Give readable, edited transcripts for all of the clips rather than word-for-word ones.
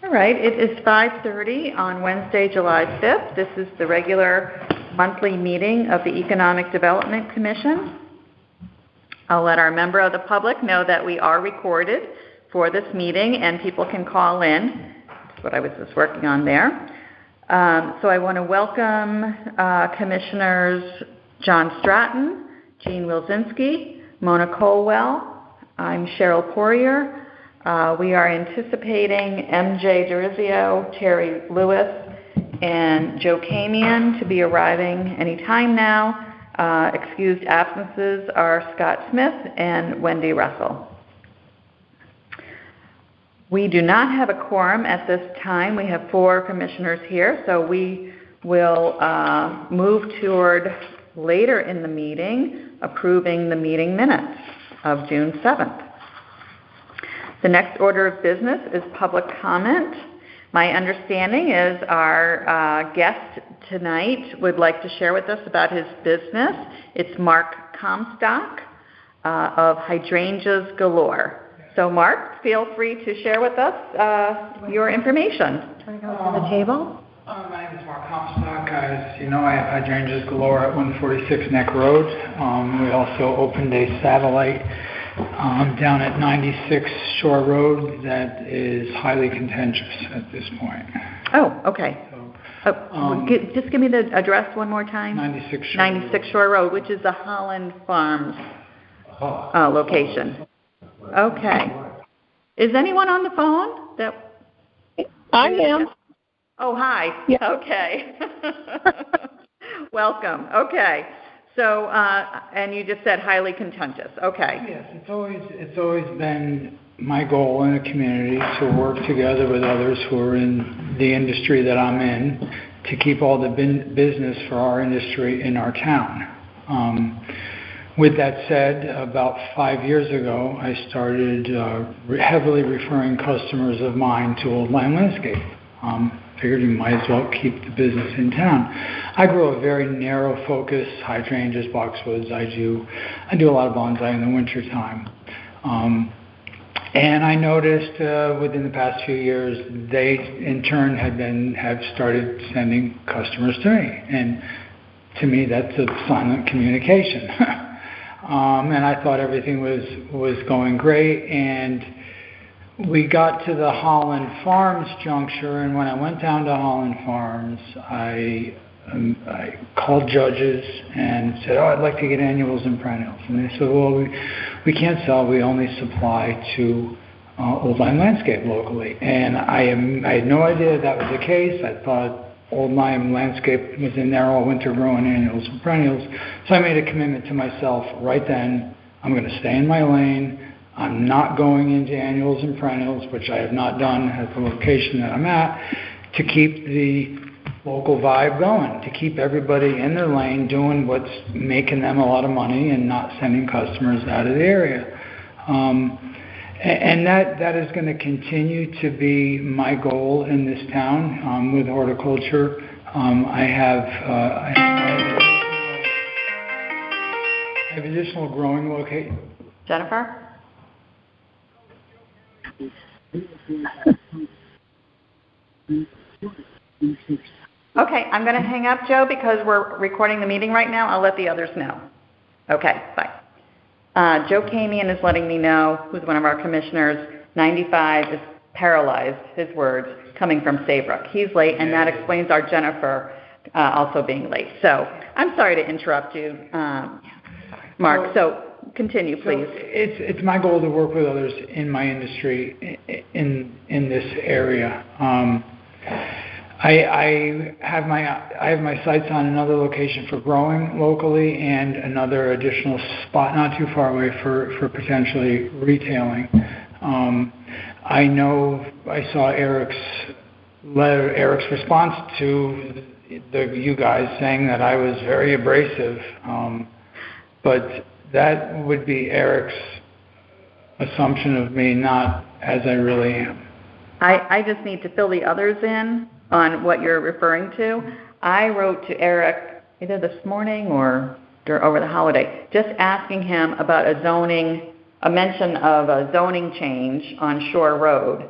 All right, it is 5:30 on Wednesday, July 5th. This is the regular monthly meeting of the Economic Development Commission. I'll let our member of the public know that we are recorded for this meeting and people can call in. That's what I was just working on there. So I want to welcome Commissioners John Stratton, Jean Wilczynski, Mona Colwell. I'm Cheryl Poirier. We are anticipating MJ Dorizio, Terry Lewis, and Joe Camian to be arriving any time now. Excused absences are Scott Smith and Wendy Russell. We do not have a quorum at this time. We have 4 commissioners here, so we will move toward later in the meeting approving the meeting minutes of June 7th. The next order of business is public comment. My understanding is our guest tonight would like to share with us about his business. It's Mark Comstock of Hydrangeas Galore. So Mark, feel free to share with us your information. Do you want to go to the table? My name is Mark Comstock. As you know, I have Hydrangeas Galore at 146 Neck Road. We also opened a satellite down at 96 Shore Road that is highly contentious at this point. Oh, okay. So, just give me the address one more time. 96 Shore Road, which is the Holland Farms location. Okay. Is anyone on the phone? I am. Oh, hi. Yeah. Okay. Welcome. Okay. So, and you just said highly contentious. Okay. Yes, it's always been my goal in a community to work together with others who are in the industry that I'm in to keep all the business for our industry in our town. With that said, about 5 years ago, I started heavily referring customers of mine to Old Line Landscape. Figured you might as well keep the business in town. I grow a very narrow focus, hydrangeas, boxwoods. I do a lot of bonsai in the wintertime. And I noticed within the past few years, they in turn have started sending customers to me. And to me, that's a silent communication. And I thought everything was going great. And we got to the Holland Farms juncture, and when I went down to Holland Farms, I called judges and said, "Oh, I'd like to get annuals and perennials." And they said, "Well, we can't sell. We only supply to Old Line Landscape locally." And I had no idea that was the case. I thought Old Line Landscape was in there all winter growing annuals and perennials. So I made a commitment to myself right then. I'm going to stay in my lane. I'm not going into annuals and perennials, which I have not done at the location that I'm at, to keep the local vibe going, to keep everybody in their lane doing what's making them a lot of money and not sending customers out of the area. And that is going to continue to be my goal in this town with horticulture. I have additional growing locations. Jennifer? Okay, I'm going to hang up, Joe, because we're recording the meeting right now. I'll let the others know. Okay, bye. Joe Camian is letting me know, who's one of our commissioners, 95 is paralyzed, his words, coming from Saybrook. He's late, and that explains our Jennifer also being late. So I'm sorry to interrupt you, Mark. So continue, please. So it's my goal to work with others in my industry in this area. I have my sights on another location for growing locally and another additional spot not too far away for potentially retailing. I know I saw Eric's response to you guys saying that I was very abrasive, but that would be Eric's assumption of me, not as I really am. I just need to fill the others in on what you're referring to. I wrote to Eric either this morning or over the holiday, just asking him about a mention of a zoning change on Shore Road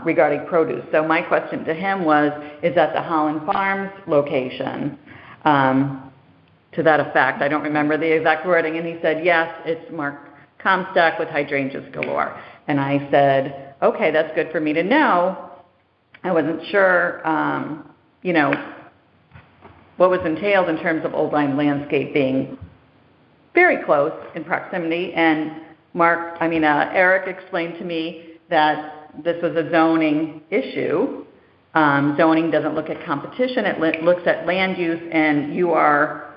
regarding produce. So my question to him was, is that the Holland Farms location? To that effect. I don't remember the exact wording. And he said, yes, it's Mark Comstock with hydrangeas galore. And I said, okay, that's good for me to know. I wasn't sure, what was entailed in terms of Old Lyme Landscape being very close in proximity. And Eric explained to me that this was a zoning issue. Zoning doesn't look at competition. It looks at land use, and you are,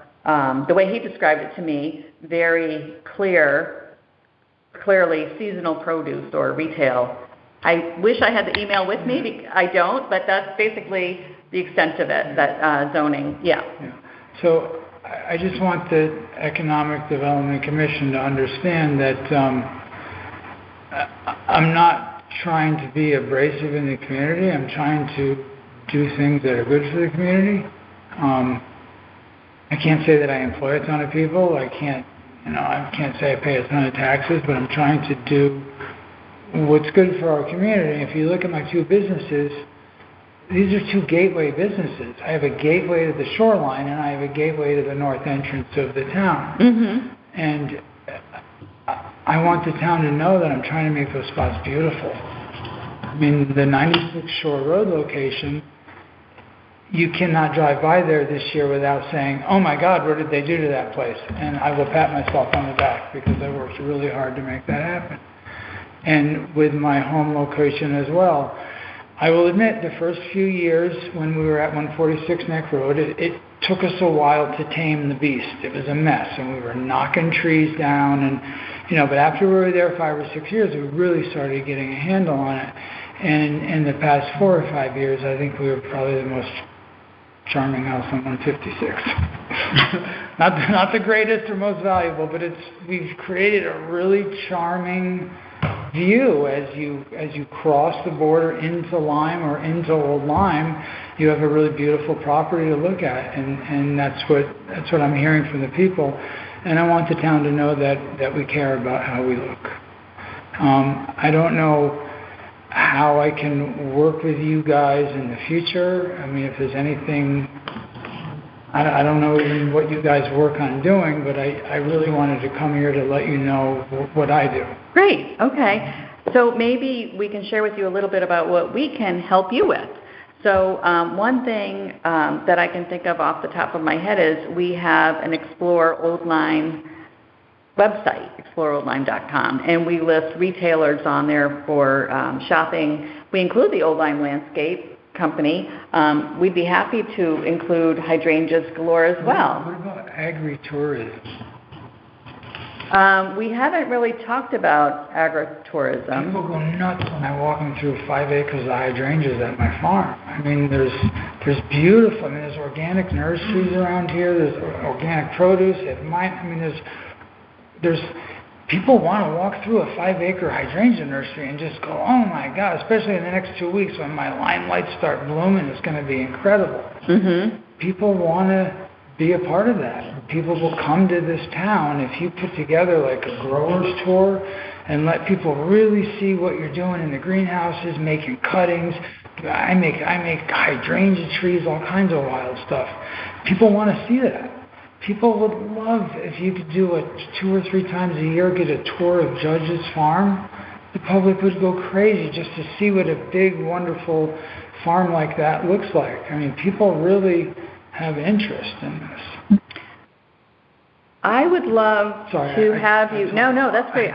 the way he described it to me, very clearly seasonal produce or retail. I wish I had the email with me. I don't, but that's basically the extent of it, that zoning. Yeah. So I just want the Economic Development Commission to understand that I'm not trying to be abrasive in the community. I'm trying to do things that are good for the community. I can't say that I employ a ton of people. I can't say I pay a ton of taxes, but I'm trying to do what's good for our community. If you look at my two businesses, these are two gateway businesses. I have a gateway to the shoreline, and I have a gateway to the north entrance of the town. Mm-hmm. And I want the town to know that I'm trying to make those spots beautiful. I mean, the 96 Shore Road location, you cannot drive by there this year without saying, oh my God, what did they do to that place? And I will pat myself on the back because I worked really hard to make that happen. And with my home location as well, I will admit the first few years when we were at 146 Neck Road, it took us a while to tame the beast. It was a mess, and we were knocking trees down, and but after we were there 5 or 6 years, we really started getting a handle on it. And in the past 4 or 5 years, I think we were probably the most charming house on 156. not the greatest or most valuable, but we've created a really charming view as you cross the border into Lyme or into Old Lyme. You have a really beautiful property to look at, and that's what I'm hearing from the people. And I want the town to know that we care about how we look. I don't know how I can work with you guys in the future. I mean, if there's anything, I don't know even what you guys work on doing, but I really wanted to come here to let you know what I do. Great. Okay. So maybe we can share with you a little bit about what we can help you with. So one thing that I can think of off the top of my head is we have an Explore Old Lyme website, exploreoldlyme.com, and we list retailers on there for shopping. We include the Old Lyme Landscape Company. We'd be happy to include hydrangeas galore as well. What about agritourism? We haven't really talked about agritourism. People go nuts when I walk them through 5 acres of hydrangeas at my farm. I mean, there's beautiful. I mean, there's organic nurseries around here. There's organic produce. There's people want to walk through a 5-acre hydrangea nursery and just go, oh my God! Especially in the next 2 weeks when my lime lights start blooming, it's going to be incredible. Mm-hmm. People want to be a part of that. People will come to this town if you put together like a grower's tour and let people really see what you're doing in the greenhouses, making cuttings. I make hydrangea trees, all kinds of wild stuff. People want to see that. People would love if you could do it 2 or 3 times a year, get a tour of Judge's farm. The public would go crazy just to see what a big, wonderful farm like that looks like. I mean, people really have interest in this. I would love to have you. No, that's great.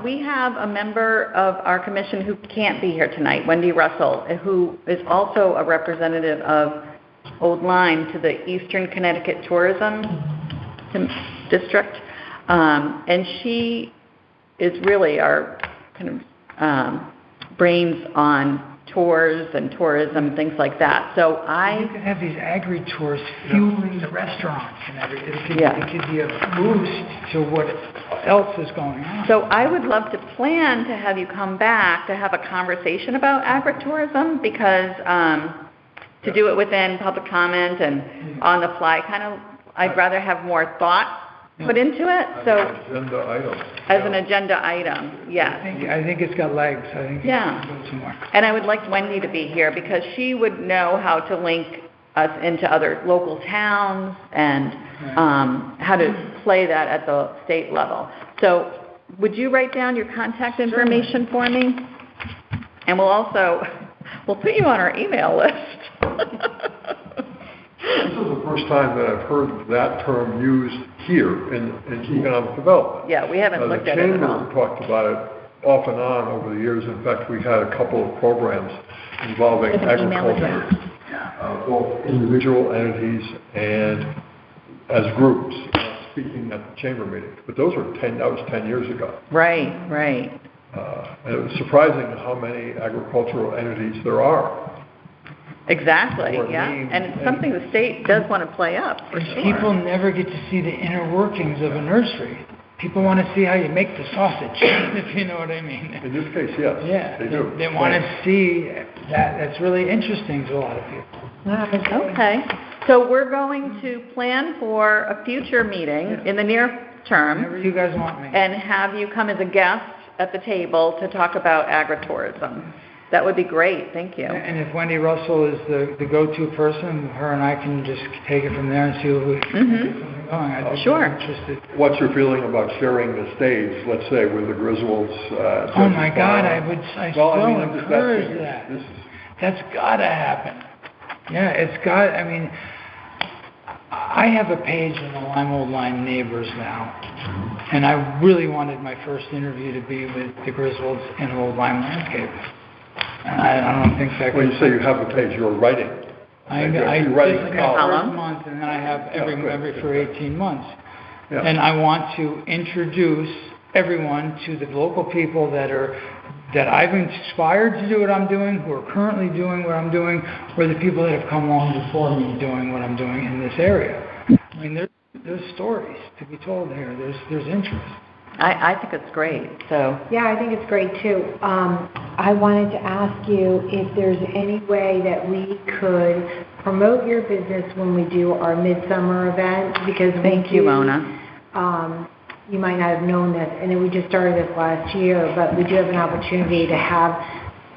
We have a member of our commission who can't be here tonight, Wendy Russell, who is also a representative of Old Lyme to the Eastern Connecticut Tourism District. And she is really our kind of brains on tours and tourism, things like that. So you could have these agri-tours fueling the restaurants and everything. It could be a boost to what else is going on. So I would love to plan to have you come back to have a conversation about agritourism, because to do it within public comment and on the fly, I'd rather have more thought put into it, so Agenda item. as an agenda item, yes. I think it's got legs. I think Yeah. it can go somewhere. And I would like Wendy to be here because she would know how to link us into other local towns and how to play that at the state level. So would you write down your contact information for me? And we'll put you on our email list. This is the first time that I've heard that term used here in economic development. Yeah, we haven't looked at it at all. The Chamber talked about it off and on over the years. In fact, we had a couple of programs involving agriculture, both individual entities and as groups speaking at the Chamber meeting. But that was 10 years ago. Right. And it was surprising how many agricultural entities there are. Exactly, yeah. And it's something the state does want to play up, for sure. People never get to see the inner workings of a nursery. People want to see how you make the sausage, if you know what I mean. In this case, yes, yeah, they do. They want to see that. That's really interesting to a lot of people. Okay. So we're going to plan for a future meeting in the near term. Whenever you guys want me. And have you come as a guest at the table to talk about agritourism. That would be great. Thank you. And if Wendy Russell is the go-to person, her and I can just take it from there and see what we can get something going. I'd be Sure. interested. What's your feeling about sharing the stage, let's say, with the Griswolds? Oh my God, I still encourage asking that. you. That's got to happen. Yeah, it's got. I mean, I have a page in the Lime Old Line Neighbors now, and I really wanted my first interview to be with the Griswolds in Old Lime Landscape. And I don't think that. When you say you have a page, you're writing. You're writing just a column. First month, and then I have every for 18 months. Yeah. And I want to introduce everyone to the local people that I've inspired to do what I'm doing, who are currently doing what I'm doing, or the people that have come along before me doing what I'm doing in this area. I mean, there's stories to be told here. There's interest. I think it's great. So yeah, I think it's great too. I wanted to ask you if there's any way that we could promote your business when we do our midsummer event, because thank you, Mona. You might not have known this, and then we just started this last year, but we do have an opportunity to have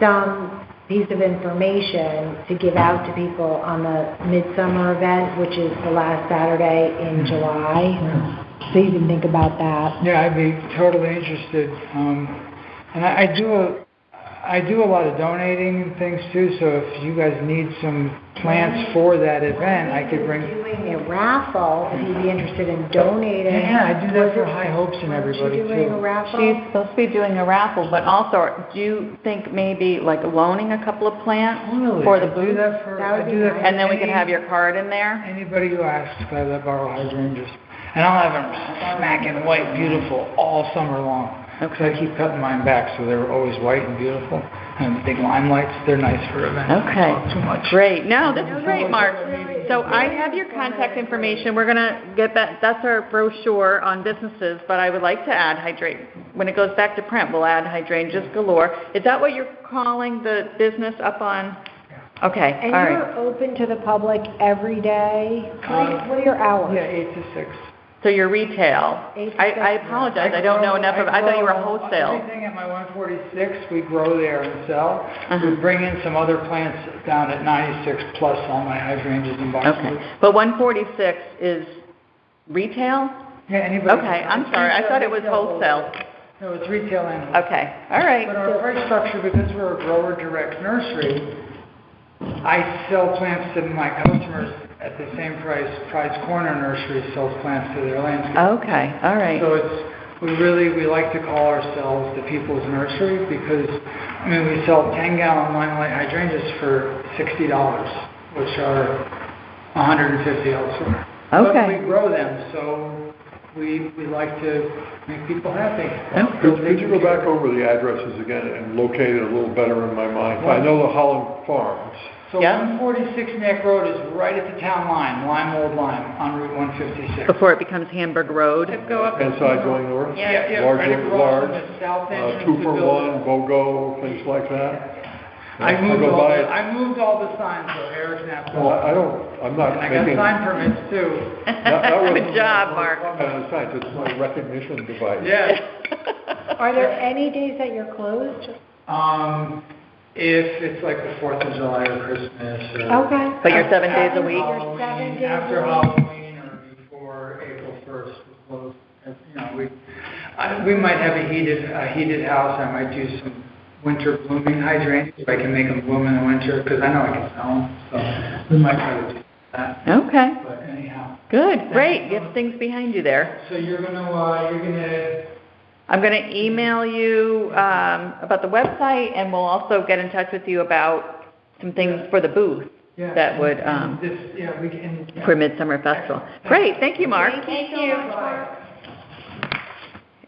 some piece of information to give out to people on the midsummer event, which is the last Saturday in July. Yeah. So you can think about that. Yeah, I'd be totally interested. And I do a lot of donating and things too, so if you guys need some plants for that event, I could bring... doing a raffle, if you'd be interested in donating. Yeah, I do that for High Hopes and everybody too. Doing a raffle? She's supposed to be doing a raffle, but also, do you think maybe like loaning a couple of plants for the booth? That would be nice. And then we can have your card in there? Anybody who asks, I let borrow hydrangeas. And I'll have them smacking white beautiful all summer long. Okay. I keep cutting mine back so they're always white and beautiful. And the big lime lights, they're nice for events. Okay. Not too much. Great. No, this is great, Mark. So I have your contact information. We're going to get that. That's our brochure on businesses, but I would like to add when it goes back to print, we'll add hydrangeas galore. Is that what you're calling the business up on? Okay. And all you're right. open to the public every day? What are your hours? Yeah, 8 to 6. So you're retail. I apologize. I don't know enough of it. I thought you were wholesale. Everything at my 146, we grow there and sell. We bring in some other plants down at 96 plus all my hydrangeas and boxwoods. Okay. But 146 is retail? Yeah, anybody. Okay. I'm sorry. I thought it was wholesale. No, it's retail and wholesale. Okay. All right. But our price structure, because we're a grower direct nursery, I sell plants to my customers at the same price Corner Nursery sells plants to their landscape. Okay, all right. So we like to call ourselves the People's Nursery because, we sell 10-gallon limelight hydrangeas for $60, which are $150 elsewhere. Okay. But we grow them, so we like to make people happy. Could you go back over the addresses again and locate it a little better in my mind? I know the Holland Farms. So 146 Neck Road is right at the town line, Lime Old Lime, on Route 156. Before it becomes Hamburg Road? Go up Inside going north? Yeah, large, right across from the south entrance 2 for 1, BOGO, things like that? I go by it. I moved all the signs, so Eric's now. Well, I'm not And I got making. sign permits too. That wasn't Good job, my Mark. comment on the signs, it's my recognition device. Yes. Are there any days that you're closed? If it's like the 4th of July or Christmas or. Okay. But you're 7 days a week? You're 7 days After a week. Halloween or before April 1st, we're closed. You know, we might have a heated house. I might do some winter blooming hydrangeas if I can make them bloom in the winter, because I know I can sell them. So we might try to do that. Okay. But anyhow. Good. Great. You have things behind you there. So I'm going to email you about the website, and we'll also get in touch with you about some things for the booth that would for Midsummer Festival. Great. Thank you, Mark. Thank you so much, Mark.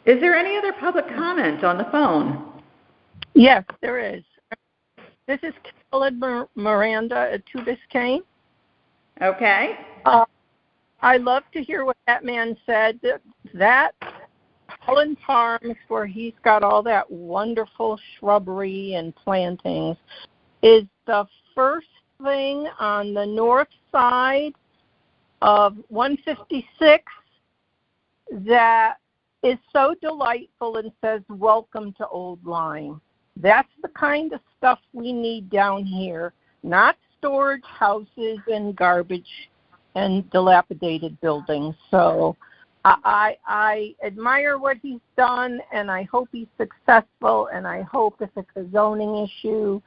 Is there any other public comment on the phone? Yes, there is. This is Carolyn Miranda at 2 Biscayne. Okay. I love to hear what that man said. That Holland Farms, where he's got all that wonderful shrubbery and plantings, is the first thing on the north side of 156 that is so delightful and says, "Welcome to Old Lyme." That's the kind of stuff we need down here, not storage houses and garbage and dilapidated buildings. So I admire what he's done, and I hope he's successful, and I hope if it's a zoning issue,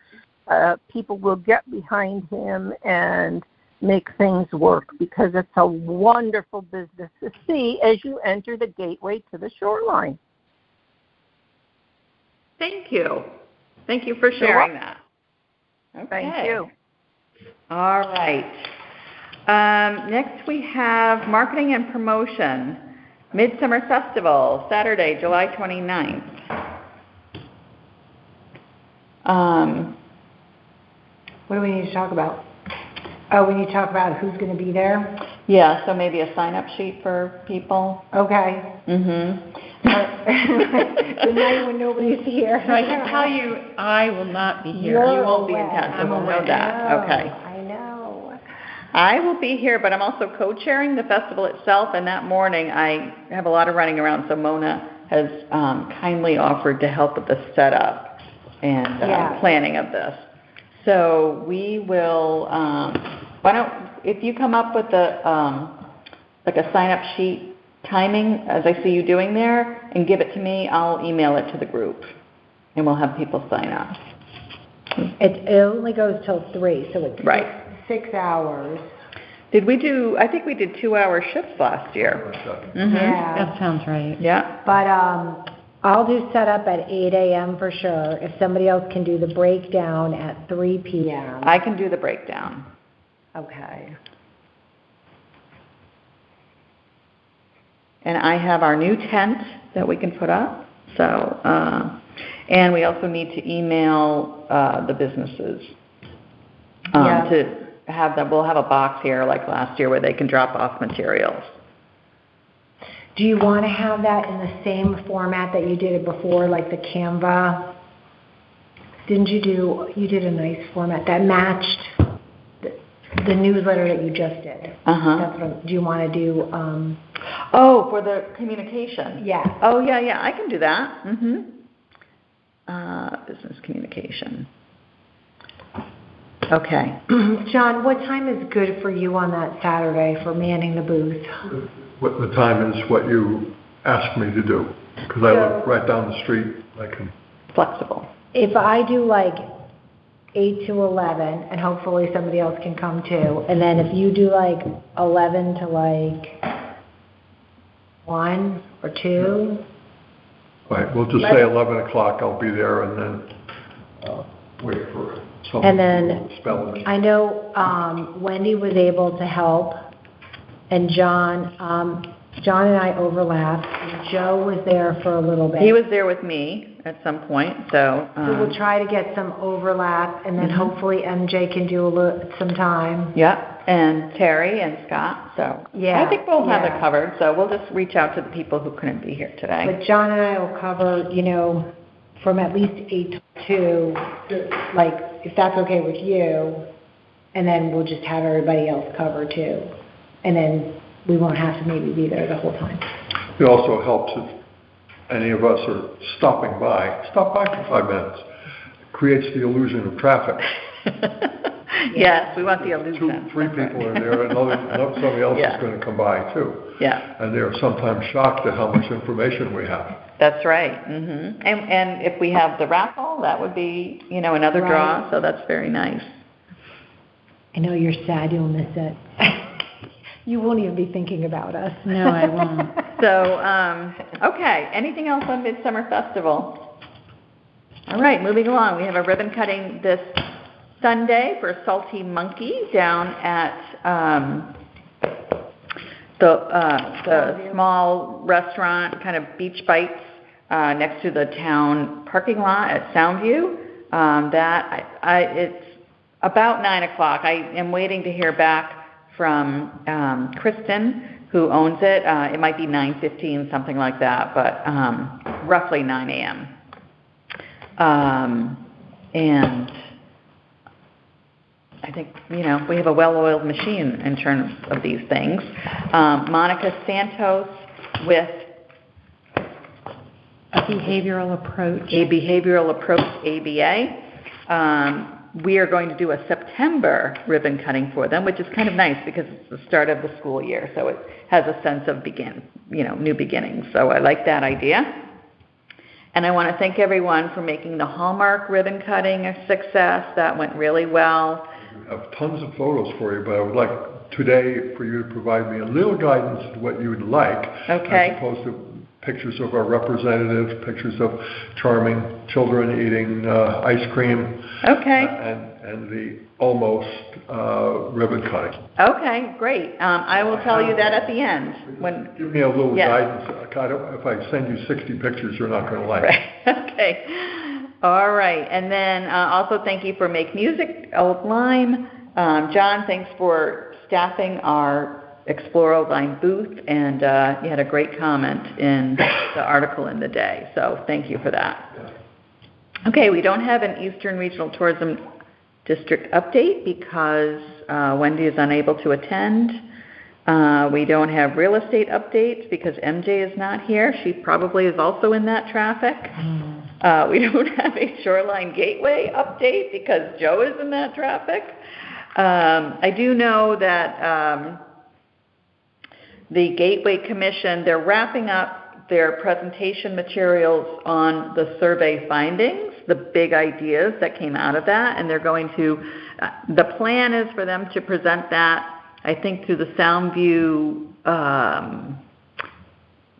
people will get behind him and make things work, because it's a wonderful business to see as you enter the gateway to the shoreline. Thank you. Thank you for sharing that. Okay. Thank you. All right. Next we have marketing and promotion. Midsummer Festival, Saturday, July 29th. What do we need to talk about? Oh, we need to talk about who's going to be there? Yeah, so maybe a sign-up sheet for people. Okay. Mm-hmm. The night when nobody's here. So I can tell you, I will not be here. You're You won't be in away. town, so I'm we'll know away. that. Okay. I know. I will be here, but I'm also co-chairing the festival itself, and that morning I have a lot of running around, so Mona has kindly offered to help with the setup and planning of this. So we will, if you come up with like a sign-up sheet timing, as I see you doing there, and give it to me, I'll email it to the group, and we'll have people sign up. It only goes till 3, so it's Right. 6 hours. I think we did 2-hour shifts last year. Mm-hmm. Yeah. That sounds right. Yeah. But I'll do setup at 8 a.m. for sure. If somebody else can do the breakdown at 3 p.m. I can do the breakdown. Okay. And I have our new tent that we can put up. So, and we also need to email the businesses to have them. We'll have a box here like last year where they can drop off materials. Do you want to have that in the same format that you did it before, like the Canva? You did a nice format that matched the newsletter that you just did. Uh-huh. Do you want to do? For the communication. Yeah. Oh, yeah, I can do that. Mm-hmm. Business communication. Okay. John, what time is good for you on that Saturday for manning the booth? What the time is what you asked me to do, because I live right down the street. I can. Flexible. If I do like 8 to 11, and hopefully somebody else can come too, and then if you do like 11 to like 1 or 2. Right, we'll just say 11 o'clock, I'll be there, and then wait for someone And then to spell it. I know Wendy was able to help, and John and I overlapped. And Joe was there for a little bit. He was there with me at some point, so. So we'll try to get some overlap, and then hopefully MJ can do some time. Yeah, and Terry and Scott, so. Yeah, I think we'll have yeah. it covered, so we'll just reach out to the people who couldn't be here today. But John and I will cover, from at least 8 to 2, like if that's okay with you, and then we'll just have everybody else cover too. And then we won't have to maybe be there the whole time. It also helps if any of us are stopping by, stop by for 5 minutes. Creates the illusion of traffic. Yes, we want the illusion. 2, 3 people are there, and somebody else is going to come by too. Yeah. And they're sometimes shocked at how much information we have. That's right. And if we have the raffle, that would be, another draw, so that's very nice. I know you're sad you'll miss it. You won't even be thinking about us. No, I won't. So, okay, anything else on Midsummer Festival? All right, moving along. We have a ribbon cutting this Sunday for Salty Monkey down at the small restaurant, kind of Beach Bites, next to the town parking lot at Soundview. It's about 9 o'clock. I am waiting to hear back from Kristen, who owns it. It might be 9:15, something like that, but roughly 9 a.m. And I think, we have a well-oiled machine in terms of these things. Monica Santos with A behavioral approach. A Behavioral Approach ABA. We are going to do a September ribbon cutting for them, which is kind of nice because it's the start of the school year, so it has a sense of new beginnings. So I like that idea. And I want to thank everyone for making the Hallmark ribbon cutting a success. That went really well. I have tons of photos for you, but I would like today for you to provide me a little guidance to what you would like, okay, as opposed to pictures of our representatives, pictures of charming children eating ice cream, okay, and the almost ribbon cutting. Okay, great. I will tell you that at the end. Give me a little yes. guidance. If I send you 60 pictures, you're not going to like it. Okay. All right. And then also thank you for Make Music, Old Lyme. John, thanks for staffing our Explore Old Lyme booth, and you had a great comment in the article in the day. So thank you for that. Okay, we don't have an Eastern Regional Tourism District update because Wendy is unable to attend. We don't have real estate updates because MJ is not here. She probably is also in that traffic. We don't have a Shoreline Gateway update because Joe is in that traffic. I do know that the Gateway Commission, they're wrapping up their presentation materials on the survey findings, the big ideas that came out of that, and they're going to, the plan is for them to present that, I think, through the Soundview,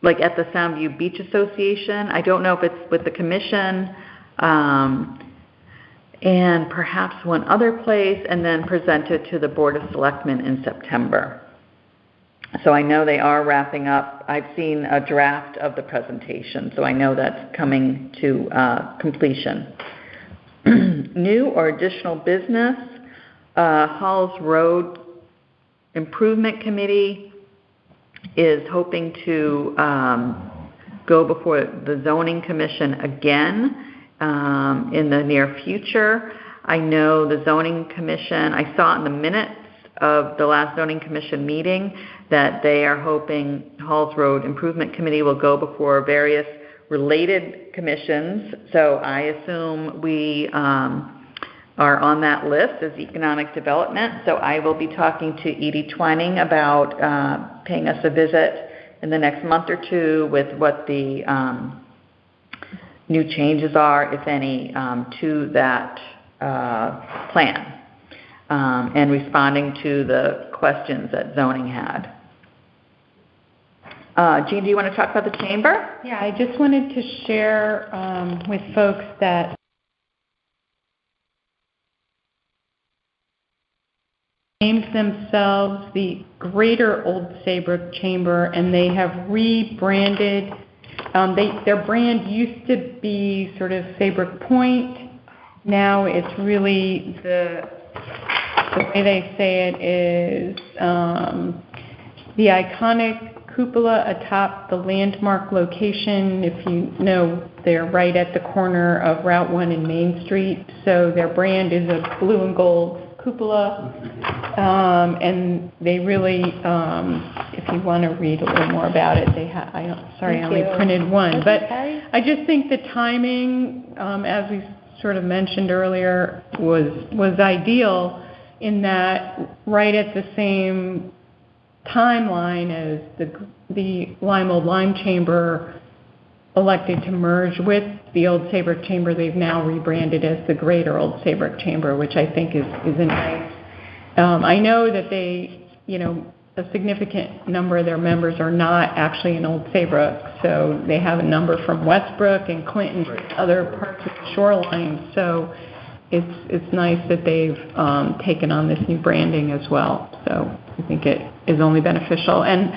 like at the Soundview Beach Association. I don't know if it's with the commission, and perhaps one other place, and then present it to the Board of Selectmen in September. So I know they are wrapping up. I've seen a draft of the presentation, so I know that's coming to completion. New or additional business, Halls Road Improvement Committee is hoping to go before the Zoning Commission again in the near future. I know the Zoning Commission, I saw in the minutes of the last Zoning Commission meeting that they are hoping Halls Road Improvement Committee will go before various related commissions. So I assume we are on that list as Economic Development. So I will be talking to Edie Twining about paying us a visit in the next month or two with what the new changes are, if any, to that plan. And responding to the questions that zoning had. Jean, do you want to talk about the chamber? Yeah, I just wanted to share with folks that named themselves the Greater Old Saybrook Chamber, and they have rebranded. Their brand used to be sort of Saybrook Point. Now it's really the way they say it is the iconic cupola atop the landmark location. If you know They're right at the corner of Route 1 and Main Street. So their brand is a blue and gold cupola. And they really, if you want to read a little more about it, they have, I only printed one. But I just think the timing, as we sort of mentioned earlier, was ideal in that right at the same timeline as the Old Lyme Chamber elected to merge with the Old Saybrook Chamber. They've now rebranded as the Greater Old Saybrook Chamber, which I think is a nice. I know that they, a significant number of their members are not actually in Old Saybrook, so they have a number from Westbrook and Clinton, other parts of the shoreline. So it's nice that they've taken on this new branding as well. So I think it is only beneficial. And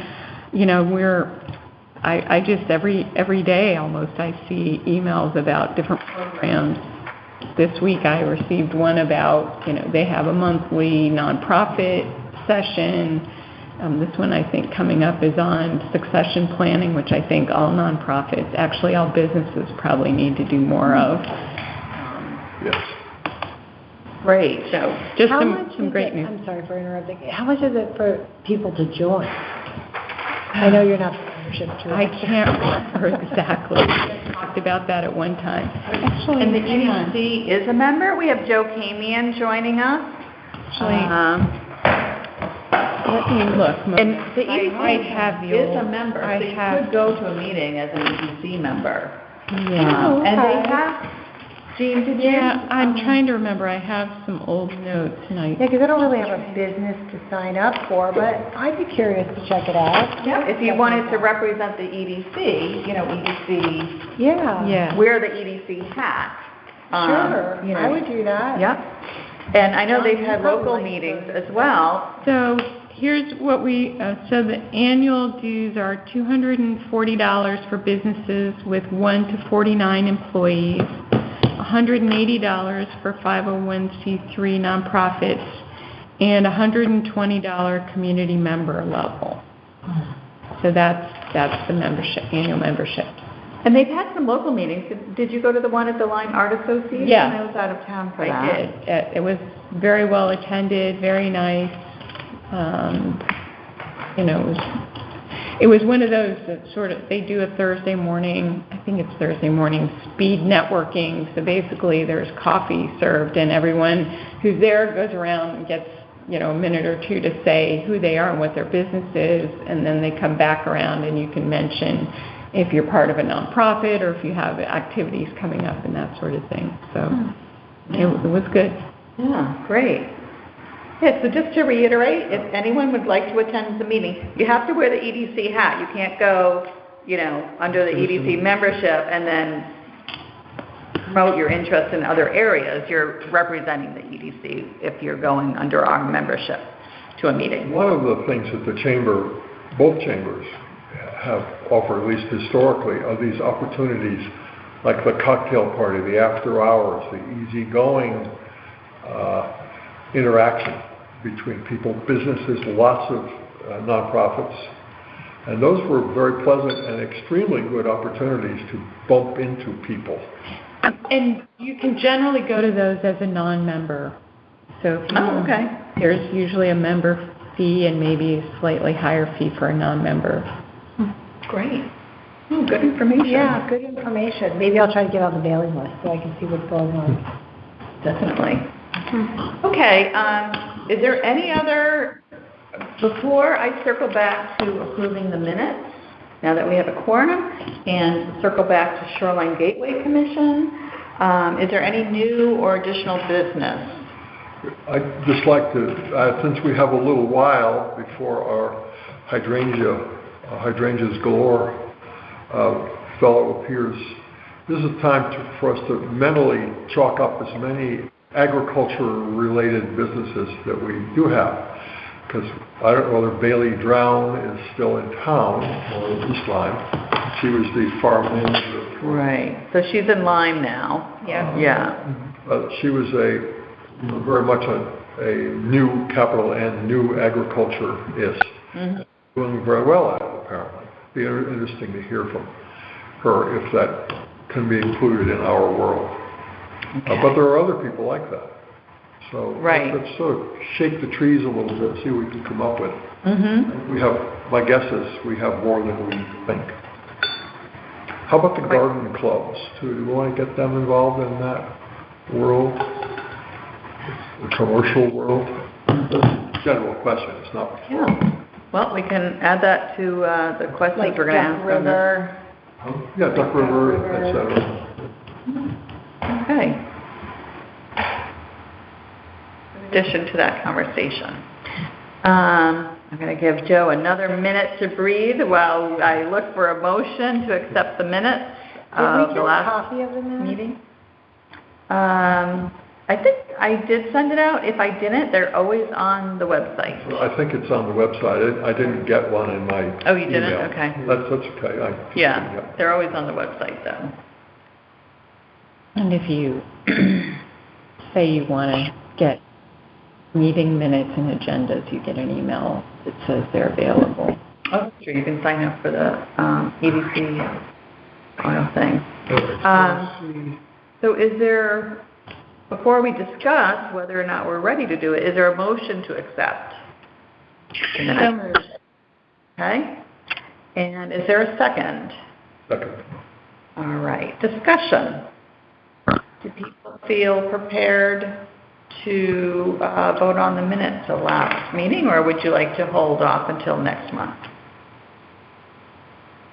I just every day almost I see emails about different programs. This week I received one about they have a monthly nonprofit session. This one I think coming up is on succession planning, which I think all nonprofits, actually all businesses probably need to do more of. Yes. Great. So just some great news. I'm sorry for interrupting. How much is it for people to join? I know you're not the membership director. I can't remember exactly. We talked about that at one time. Actually, And the EDC is a member. We have Joe Kamian joining us. Let me look. And the EDC I have is a member, so you could go to a meeting as an EDC member. Yeah. And they have, Jean, did you? Yeah, I'm trying to remember. I have some old notes. Yeah, because I don't really have a business to sign up for, but I'd be curious to check it out. Yeah, if you wanted to represent the EDC, EDC. Yeah. Wear the EDC hat. Sure, I would do that. Yep. And I know they've had local meetings as well. So here's what so the annual dues are $240 for businesses with 1 to 49 employees, $180 for 501c3 nonprofits, and $120 community member level. So that's the annual membership. And they've had some local meetings. Did you go to the one at the Lyme Art Association? Yeah. I was out of town for that. I did. It was very well attended, very nice. It was one of those that they do a Thursday morning, I think it's Thursday morning, speed networking. So basically there's coffee served and everyone who's there goes around and gets, a minute or two to say who they are and what their business is. And then they come back around and you can mention if you're part of a nonprofit or if you have activities coming up and that sort of thing. So it was good. Yeah, great. Yeah, so just to reiterate, if anyone would like to attend the meeting, you have to wear the EDC hat. You can't go, under the EDC membership and then promote your interest in other areas. You're representing the EDC if you're going under our membership to a meeting. One of the things that both chambers have offered, at least historically, are these opportunities like the cocktail party, the after hours, the easygoing interaction between people, businesses, lots of nonprofits. And those were very pleasant and extremely good opportunities to bump into people. And you can generally go to those as a non-member. So there's usually a member fee and maybe a slightly higher fee for a non-member. Great. Good information. Yeah, good information. Maybe I'll try to get on the mailing list so I can see what's going on. Definitely. Okay, is there any other, before I circle back to approving the minutes, now that we have a quorum, and circle back to Shoreline Gateway Commission, is there any new or additional business? I'd just like to, since we have a little while before our hydrangeas galore fellow appears, this is time for us to mentally chalk up as many agriculture-related businesses that we do have. Because I don't know whether Bailey Drown is still in town or in East Lyme. She was the farm manager. Right. So she's in Lyme now. Yeah. She was very much a new capital and new agriculture-ist. Mm-hmm. Doing very well at it, apparently. Be interesting to hear from her if that can be included in our world. But there are other people like that. So Right. let's sort of shake the trees a little bit, see what we can come up with. My guess is we have more than we think. How about the garden clubs? Do we want to get them involved in that world? The commercial world? That's a general question, it's not. Yeah. Well, we can add that to the questions Like we're going to Duck ask. River. Yeah, Duck River, et cetera. Okay. In addition to that conversation, I'm going to give Joe another minute to breathe while I look for a motion to accept the minutes Did of we the get a last copy of the minutes? meeting. I think I did send it out. If I didn't, they're always on the website. I think it's on the website. I didn't get one in my Oh, you didn't? email. Okay. That's okay. Yeah, they're always on the website, though. And if you say you want to get meeting minutes and agendas, you get an email that says they're available. Oh, that's true. You can sign up for the EDC oil thing. So is there, before we discuss whether or not we're ready to do it, is there a motion to accept? the minutes? Okay. And is there a second? Second. All right. Discussion. Do people feel prepared to vote on the minutes of last meeting, or would you like to hold off until next month?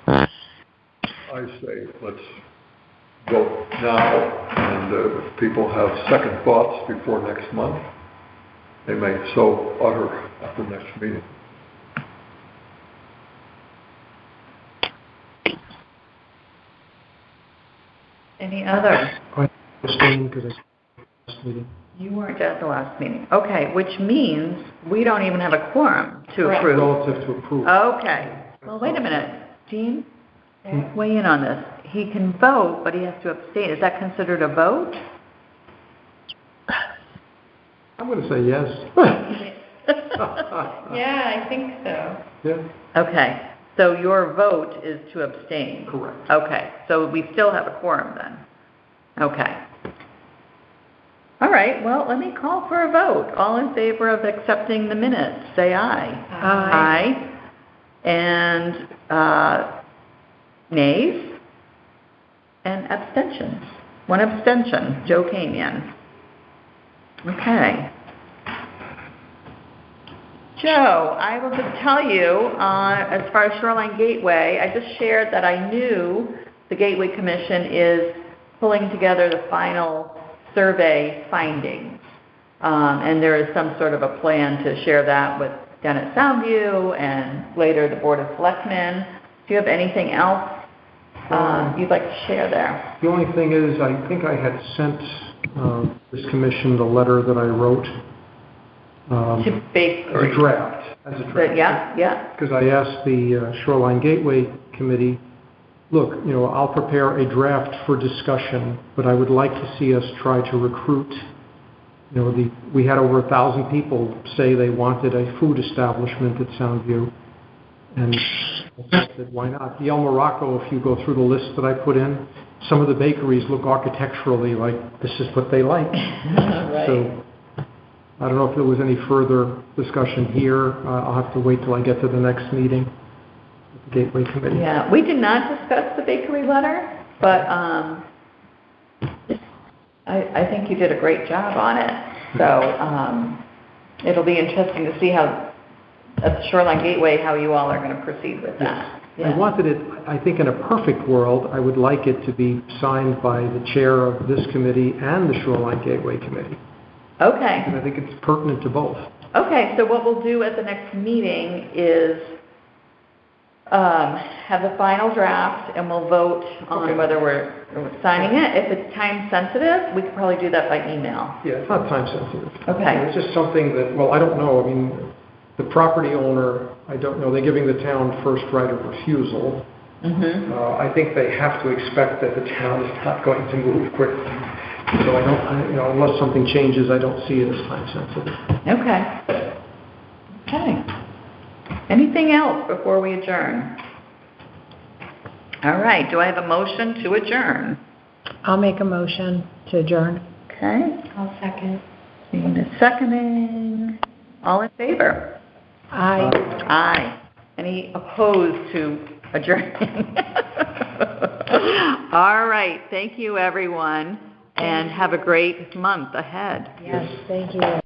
I say let's vote now, and if people have second thoughts before next month, they may so utter at the next meeting. Any other? I abstained because I last meeting. You weren't at the last meeting. Okay, which means we don't even have a quorum to approve. Relative to approval. Okay. Well, wait a minute. Dean, weigh in on this. He can vote, but he has to abstain. Is that considered a vote? I'm going to say yes. Yeah, I think so. Yeah, Okay. So your vote is to abstain? correct. Okay. So we still have a quorum then? Okay. All right. Well, let me call for a vote. All in favor of accepting the minutes, say aye. Aye. Aye. And nays? And abstentions. One abstention, Joe Kamian. Okay. Joe, I will just tell you, as far as Shoreline Gateway, I just shared that I knew the Gateway Commission is pulling together the final survey findings. And there is some sort of a plan to share that with Dennett Soundview and later the Board of Selectmen. Do you have anything else you'd like to share there? The only thing is, I think I had sent this commission the letter that I wrote To Bakery. as a draft. Yeah. Because I asked the Shoreline Gateway Committee, look, I'll prepare a draft for discussion, but I would like to see us try to recruit. We had over 1,000 people say they wanted a food establishment at Soundview, and I said, why not? The El Morocco, if you go through the list that I put in, some of the bakeries look architecturally like this is what they like. Right. So I don't know if there was any further discussion here. I'll have to wait till I get to the next meeting with the Gateway Committee. Yeah, we did not discuss the bakery letter, but I think you did a great job on it. So it'll be interesting to see how, at the Shoreline Gateway, how you all are going to proceed with that. I wanted it, I think in a perfect world, I would like it to be signed by the chair of this committee and the Shoreline Gateway Committee. Okay. And I think it's pertinent to both. Okay, so what we'll do at the next meeting is have the final draft, and we'll vote on whether we're signing it. If it's time sensitive, we could probably do that by email. Yeah, it's not time sensitive. Okay. It's just something that, well, I don't know. I mean, the property owner, I don't know, they're giving the town first right of refusal. Mm-hmm. I think they have to expect that the town is not going to move quickly. So unless something changes, I don't see it as time sensitive. Okay. Anything else before we adjourn? All right, do I have a motion to adjourn? I'll make a motion to adjourn. Okay, I'll second. Jean is seconding. All in favor? Aye. Aye. Any opposed to adjourning? All right, thank you, everyone, and have a great month ahead. Yes, thank you.